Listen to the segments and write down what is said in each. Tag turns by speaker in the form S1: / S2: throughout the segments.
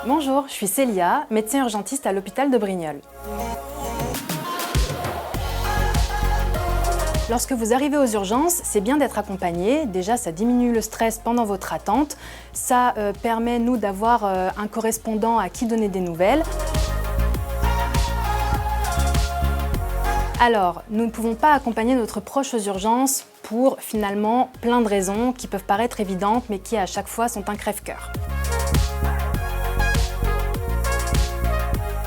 S1: Bonjour, je suis Célia, médecin urgentiste à l'hôpital de Brignoles. Lorsque vous arrivez aux urgences, c'est bien d'être accompagné. Déjà, ça diminue le stress pendant votre attente. Ça permet, nous, d'avoir un correspondant à qui donner des nouvelles. Alors, nous ne pouvons pas accompagner notre proche aux urgences pour finalement plein de raisons qui peuvent paraître évidentes, mais qui à chaque fois sont un crève-cœur.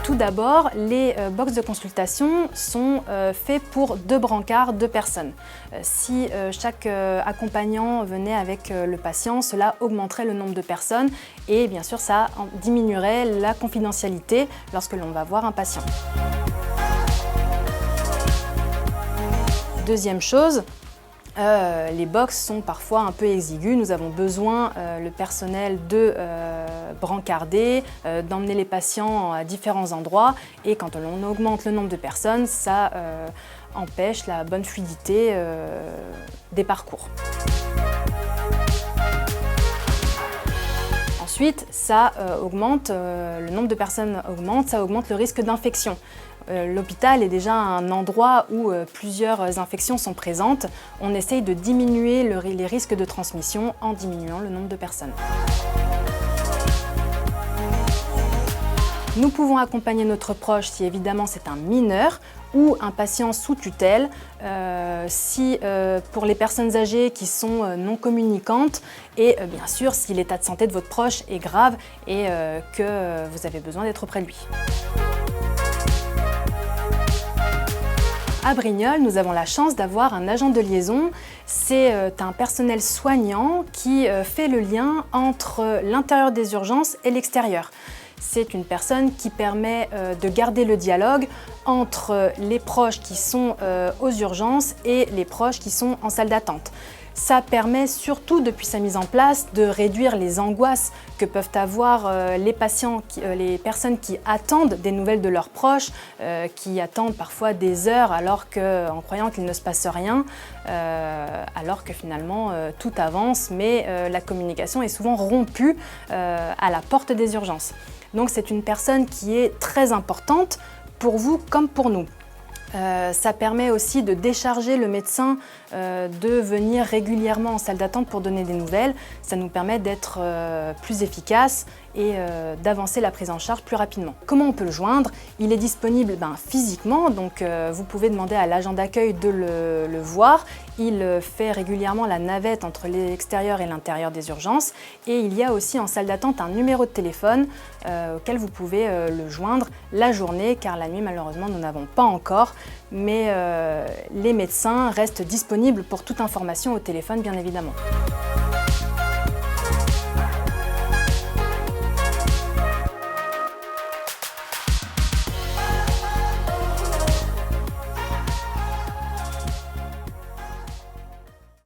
S1: Tout d'abord, les box de consultation sont faits pour 2 brancards, 2 personnes. Si chaque accompagnant venait avec le patient, cela augmenterait le nombre de personnes et bien sûr ça diminuerait la confidentialité lorsque l'on va voir un patient. Deuxième chose, les box sont parfois un peu exigus. Nous avons besoin, le personnel, de brancarder, d'emmener les patients à différents endroits. Et quand on augmente le nombre de personnes, ça empêche la bonne fluidité des parcours. Ensuite, ça augmente, le nombre de personnes augmente, ça augmente le risque d'infection. L'hôpital est déjà un endroit où plusieurs infections sont présentes. On essaye de diminuer les risques de transmission en diminuant le nombre de personnes. Nous pouvons accompagner notre proche si évidemment c'est un mineur ou un patient sous tutelle. Si pour les personnes âgées qui sont non communicantes et bien sûr si l'état de santé de votre proche est grave et que vous avez besoin d'être près de lui. À Brignoles, nous avons la chance d'avoir un agent de liaison. C'est un personnel soignant qui fait le lien entre l'intérieur des urgences et l'extérieur. C'est une personne qui permet de garder le dialogue entre les proches qui sont aux urgences et les proches qui sont en salle d'attente. Ça permet surtout, depuis sa mise en place, de réduire les angoisses que peuvent avoir les patients, les personnes qui attendent des nouvelles de leurs proches, qui attendent parfois des heures en croyant qu'il ne se passe rien, alors que finalement tout avance, mais la communication est souvent rompue à la porte des urgences. Donc c'est une personne qui est très importante pour vous comme pour nous. Ça permet aussi de décharger le médecin de venir régulièrement en salle d'attente pour donner des nouvelles. Ça nous permet d'être plus efficace et d'avancer la prise en charge plus rapidement. Comment on peut le joindre? Il est disponible physiquement, donc vous pouvez demander à l'agent d'accueil de le voir. Il fait régulièrement la navette entre l'extérieur et l'intérieur des urgences. Et il y a aussi en salle d'attente un numéro de téléphone auquel vous pouvez le joindre la journée, car la nuit malheureusement nous n'avons pas encore. Mais les médecins restent disponibles pour toute information au téléphone bien évidemment.